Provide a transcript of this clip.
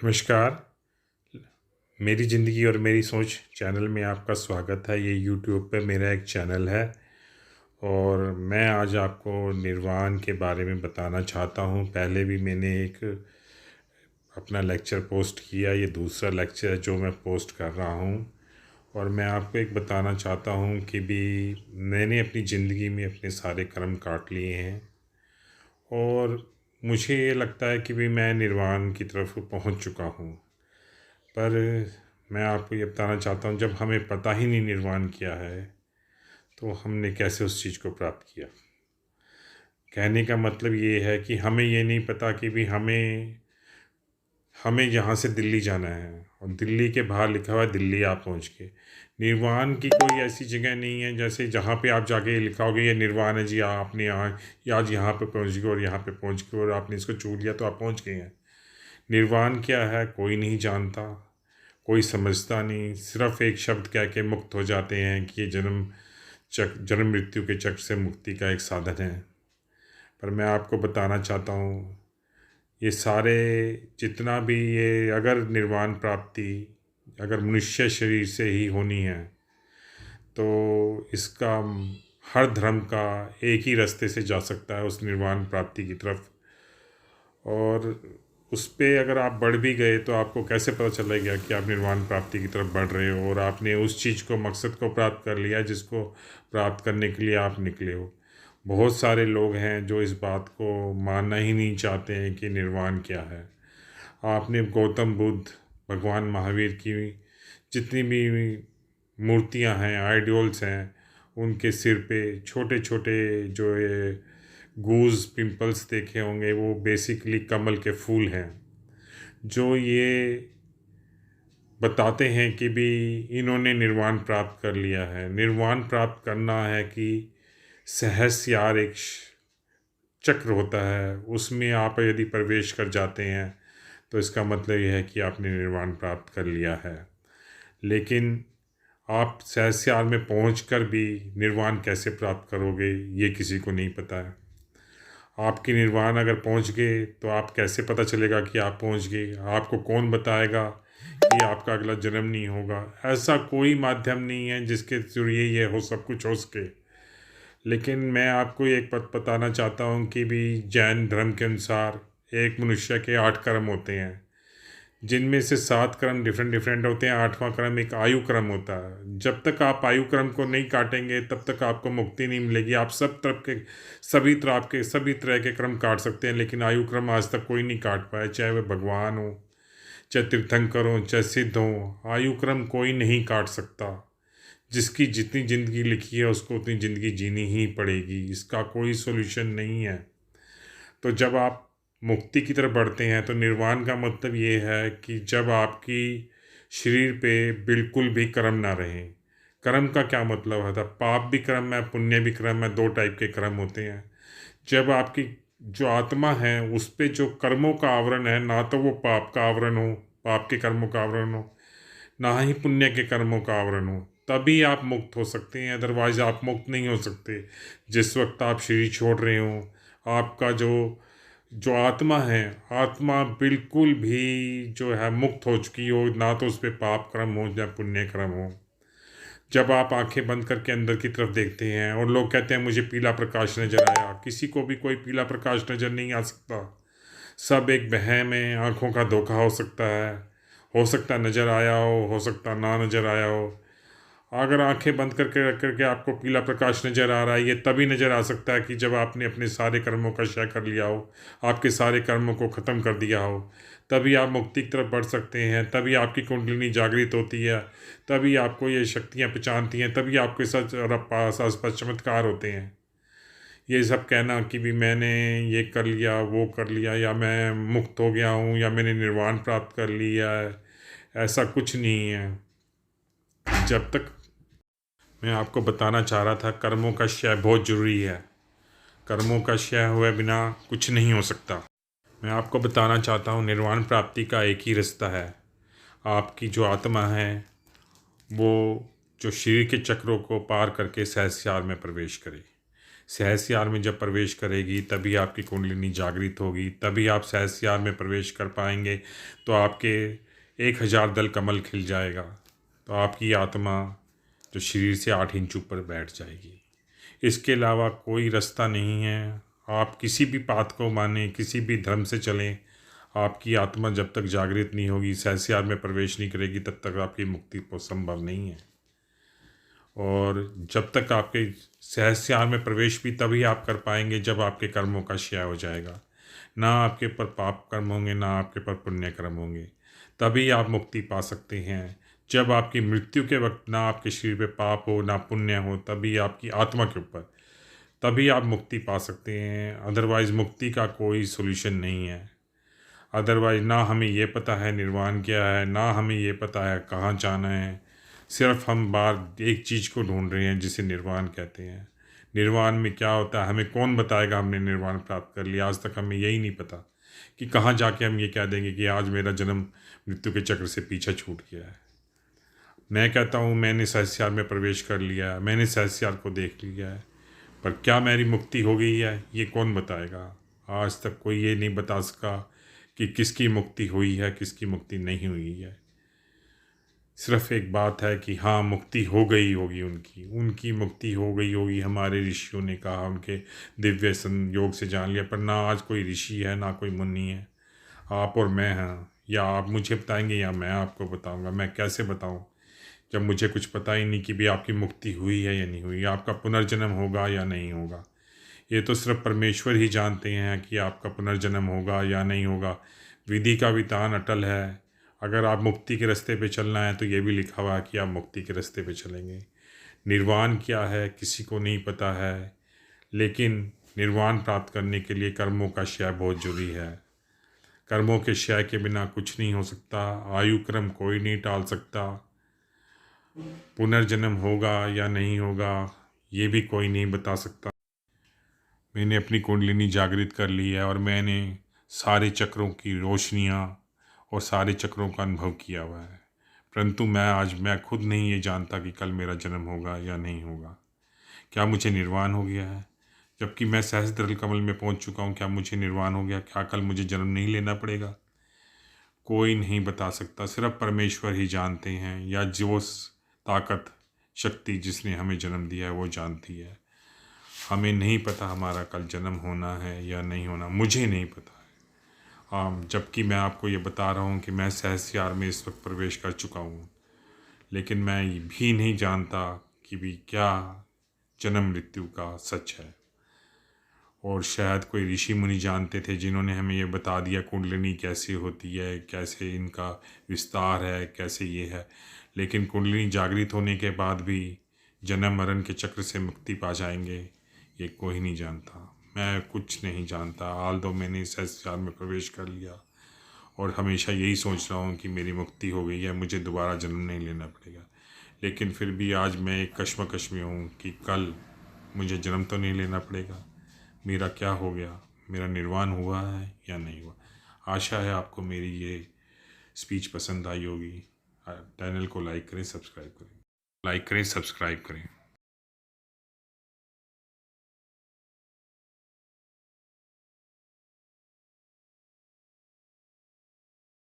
नमस्कार। मेरी ज़िंदगी और मेरी सोच चैनल में आपका स्वागत है। ये यूट्यूब पे मेरा एक चैनल है और मैं आज आपको निर्वाण के बारे में बताना चाहता हूँ। पहले भी मैंने एक अपना लेक्चर पोस्ट किया, ये दूसरा लेक्चर है जो मैं पोस्ट कर रहा हूँ। और मैं आपको एक बताना चाहता हूँ कि भी मैंने अपनी ज़िंदगी में अपने सारे कर्म काट लिए हैं और मुझे ये लगता है कि भी मैं निर्वाण की तरफ पहुँच चुका हूँ। पर मैं आपको ये बताना चाहता हूँ, जब हमें पता ही नहीं निर्वाण क्या है तो हमने कैसे उस चीज़ को प्राप्त किया। कहने का मतलब ये है कि हमें ये नहीं पता कि भी हमें हमें यहाँ से दिल्ली जाना है और दिल्ली के बाहर लिखा हुआ है दिल्ली आप पहुँच के। निर्वाण की कोई ऐसी जगह नहीं है जैसे जहाँ पे आप जाके लिखा होगा ये निर्वाण है जी, आपने यहाँ या आज यहाँ पे पहुँच गए और यहाँ पे पहुँच गए और आपने इसको छू लिया तो आप पहुँच गए हैं। निर्वाण क्या है कोई नहीं जानता, कोई समझता नहीं। सिर्फ एक शब्द कह के मुक्त हो जाते हैं कि ये जन्म मृत्यु के चक्र से मुक्ति का एक साधन है। पर मैं आपको बताना चाहता हूँ, ये सारे जितना भी ये अगर निर्वाण प्राप्ति अगर मनुष्य शरीर से ही होनी है तो इसका हर धर्म का एक ही रास्ते से जा सकता है उस निर्वाण प्राप्ति की तरफ। और उस पे अगर आप बढ़ भी गए तो आपको कैसे पता चलेगा कि आप निर्वाण प्राप्ति की तरफ बढ़ रहे हो और आपने उस चीज़ को मकसद को प्राप्त कर लिया जिसको प्राप्त करने के लिए आप निकले हो। बहुत सारे लोग हैं जो इस बात को मानना ही नहीं चाहते हैं कि निर्वाण क्या है। आपने गौतम बुद्ध, भगवान महावीर की जितनी भी मूर्तियां हैं, आइडियल्स हैं, उनके सिर पे छोटे छोटे जो ये गूज पिंपल्स देखे होंगे वो बेसिकली कमल के फूल हैं, जो ये बताते हैं कि भी इन्होंने निर्वाण प्राप्त कर लिया है। निर्वाण प्राप्त करना है कि सहस्यार एक चक्र होता है, उसमें आप यदि प्रवेश कर जाते हैं तो इसका मतलब यह है कि आपने निर्वाण प्राप्त कर लिया है। लेकिन आप सहस्यार में पहुंचकर भी निर्वाण कैसे प्राप्त करोगे ये किसी को नहीं पता है। आपकी निर्वाण अगर पहुंच गए तो आप कैसे पता चलेगा कि आप पहुंच गए। आपको कौन बताएगा कि आपका अगला जन्म नहीं होगा। ऐसा कोई माध्यम नहीं है जिसके जरिए ये हो सब कुछ हो सके। लेकिन मैं आपको एक बात बताना चाहता हूँ कि भी जैन धर्म के अनुसार एक मनुष्य के 8 कर्म होते हैं, जिनमें से 7 क्रम डिफरेंट डिफरेंट होते हैं। 8वां क्रम एक आयु क्रम होता है। जब तक आप आयु क्रम को नहीं काटेंगे तब तक आपको मुक्ति नहीं मिलेगी। आप सभी तरह के क्रम काट सकते हैं, लेकिन आयु क्रम आज तक कोई नहीं काट पाया, चाहे वह भगवान हो, चाहे तीर्थंकर हो, चाहे सिद्ध हो। आयु क्रम कोई नहीं काट सकता। जिसकी जितनी ज़िंदगी लिखी है उसको उतनी ज़िंदगी जीनी ही पड़ेगी, इसका कोई सोल्यूशन नहीं है। तो जब आप मुक्ति की तरफ बढ़ते हैं तो निर्वाण का मतलब ये है कि जब आपकी शरीर पे बिल्कुल भी कर्म ना रहे। कर्म का क्या मतलब होता है? पाप भी कर्म है, पुण्य भी कर्म है, 2 टाइप के कर्म होते हैं। जब आपकी जो आत्मा है उस पे जो कर्मों का आवरण है, ना तो वो पाप का आवरण हो, पाप के कर्मों का आवरण हो, ना ही पुण्य के कर्मों का आवरण हो, तभी आप मुक्त हो सकते हैं। अदरवाइज आप मुक्त नहीं हो सकते। जिस वक्त आप शरीर छोड़ रहे हो, आपका जो जो आत्मा है, आत्मा बिल्कुल भी जो है मुक्त हो चुकी हो, ना तो उस पर पाप कर्म हो या पुण्य कर्म हो। जब आप आंखें बंद करके अंदर की तरफ देखते हैं और लोग कहते हैं मुझे पीला प्रकाश नजर आया, किसी को भी कोई पीला प्रकाश नजर नहीं आ सकता। सब एक वहम है, आंखों का धोखा हो सकता नजर आया हो सकता ना नजर आया हो। अगर आंखें बंद करके रख करके आपको पीला प्रकाश नज़र आ रहा है, ये तभी नज़र आ सकता है कि जब आपने अपने सारे कर्मों का क्षय कर लिया हो, आपके सारे कर्मों को ख़त्म कर दिया हो। तभी आप मुक्ति की तरफ बढ़ सकते हैं, तभी आपकी कुंडलिनी जागृत होती है, तभी आपको ये शक्तियाँ पहचानती हैं, तभी आपके साथ आसपास चमत्कार होते हैं। ये सब कहना कि भी मैंने ये कर लिया वो कर लिया, या मैं मुक्त हो गया हूँ, या मैंने निर्वाण प्राप्त कर लिया है, ऐसा कुछ नहीं है। जब तक मैं आपको बताना चाह रहा था, कर्मों का क्षय बहुत ज़रूरी है। कर्मों का क्षय हुए बिना कुछ नहीं हो सकता। मैं आपको बताना चाहता हूँ, निर्वाण प्राप्ति का एक ही रास्ता है। आपकी जो आत्मा है वो जो शरीर के चक्रों को पार करके सहस्यार में प्रवेश करे। सहस्त्र में जब प्रवेश करेगी तभी आपकी कुंडलिनी जागृत होगी, तभी आप सहस्त्र में प्रवेश कर पाएंगे। तो आपके 1000 दल कमल खिल जाएगा, तो आपकी आत्मा जो शरीर से 8 इंच ऊपर बैठ जाएगी। इसके अलावा कोई रास्ता नहीं है। आप किसी भी पाथ को माने, किसी भी धर्म से चलें, आपकी आत्मा जब तक जागृत नहीं होगी, सहस्त्र में प्रवेश नहीं करेगी, तब तक आपकी मुक्ति संभव नहीं है। और जब तक आपके सहस्त्र में प्रवेश भी तभी आप कर पाएंगे जब आपके कर्मों का क्षय हो जाएगा। ना आपके पर पाप कर्म होंगे, ना आपके पर पुण्य कर्म होंगे। तभी आप मुक्ति पा सकते हैं। जब आपकी मृत्यु के वक्त ना आपके शरीर पे पाप हो, ना पुण्य हो, तभी आपकी आत्मा के ऊपर, तभी आप मुक्ति पा सकते हैं। अदरवाइज़ मुक्ति का कोई सोल्यूशन नहीं है। अदरवाइज़ ना हमें ये पता है निर्वाण क्या है, ना हमें ये पता है कहाँ जाना है। सिर्फ हम बार एक चीज़ को ढूंढ रहे हैं जिसे निर्वाण कहते हैं। निर्वाण में क्या होता है हमें कौन बताएगा हमने निर्वाण प्राप्त कर लिया। आज तक हमें यही नहीं पता कि कहाँ जाके हम ये कह देंगे कि आज मेरा जन्म मृत्यु के चक्र से पीछे छूट गया है। मैं कहता हूँ मैंने सहस्त्र में प्रवेश कर लिया है, मैंने सहस्त्र को देख लिया है, पर क्या मेरी मुक्ति हो गई है ये कौन बताएगा। आज तक कोई ये नहीं बता सका कि किसकी मुक्ति हुई है, किसकी मुक्ति नहीं हुई है। सिर्फ एक बात है कि हाँ मुक्ति हो गई होगी, उनकी मुक्ति हो गई होगी। हमारे ऋषियों ने कहा, उनके दिव्य संयोग से जान लिया। पर ना आज कोई ऋषि है, ना कोई मुनि है। आप और मैं हैं, या आप मुझे बताएंगे या मैं आपको बताऊंगा। मैं कैसे बताऊं जब मुझे कुछ पता ही नहीं कि भी आपकी मुक्ति हुई है या नहीं हुई, आपका पुनर्जन्म होगा या नहीं होगा। ये तो सिर्फ परमेश्वर ही जानते हैं कि आपका पुनर्जन्म होगा या नहीं होगा। विधि का विधान अटल है। अगर आप मुक्ति के रास्ते पे चलना है तो ये भी लिखा हुआ है कि आप मुक्ति के रास्ते पे चलेंगे। निर्वाण क्या है किसी को नहीं पता है, लेकिन निर्वाण प्राप्त करने के लिए कर्मों का क्षय बहुत जरूरी है। कर्मों के क्षय के बिना कुछ नहीं हो सकता। आयु क्रम कोई नहीं टाल सकता। पुनर्जन्म होगा या नहीं होगा ये भी कोई नहीं बता सकता। मैंने अपनी कुंडलिनी जागृत कर ली है और मैंने सारे चक्रों की रोशनियाँ और सारे चक्रों का अनुभव किया हुआ है। परंतु मैं खुद नहीं ये जानता कि कल मेरा जन्म होगा या नहीं होगा। क्या मुझे निर्वाण हो गया है? जबकि मैं सहस्त्र कमल में पहुंच चुका हूं, क्या मुझे निर्वाण हो गया? क्या कल मुझे जन्म नहीं लेना पड़ेगा? कोई नहीं बता सकता, सिर्फ परमेश्वर ही जानते हैं, या जो ताकत शक्ति जिसने हमें जन्म दिया है वो जानती है। हमें नहीं पता हमारा कल जन्म होना है या नहीं होना, मुझे नहीं पता है। जबकि मैं आपको ये बता रहा हूँ कि मैं सहस्त्र में इस वक्त प्रवेश कर चुका हूँ, लेकिन मैं भी नहीं जानता कि भी क्या जन्म मृत्यु का सच है। और शायद कोई ऋषि मुनि जानते थे जिन्होंने हमें ये बता दिया कुंडलिनी कैसी होती है, कैसे इनका विस्तार है, कैसे ये है। लेकिन कुंडलिनी जागृत होने के बाद भी जन्म मरण के चक्र से मुक्ति पा जाएंगे ये कोई नहीं जानता। मैं कुछ नहीं जानता। हाल तो मैंने सहस्त्र में प्रवेश कर लिया और हमेशा यही सोच रहा हूँ कि मेरी मुक्ति हो गई है, मुझे दोबारा जन्म नहीं लेना पड़ेगा। लेकिन फिर भी आज मैं एक कश्मकश में हूँ कि कल मुझे जन्म तो नहीं लेना पड़ेगा। मेरा क्या हो गया, मेरा निर्वाण हुआ है या नहीं हुआ। आशा है आपको मेरी ये स्पीच पसंद आई होगी। चैनल को लाइक करें, सब्सक्राइब करें।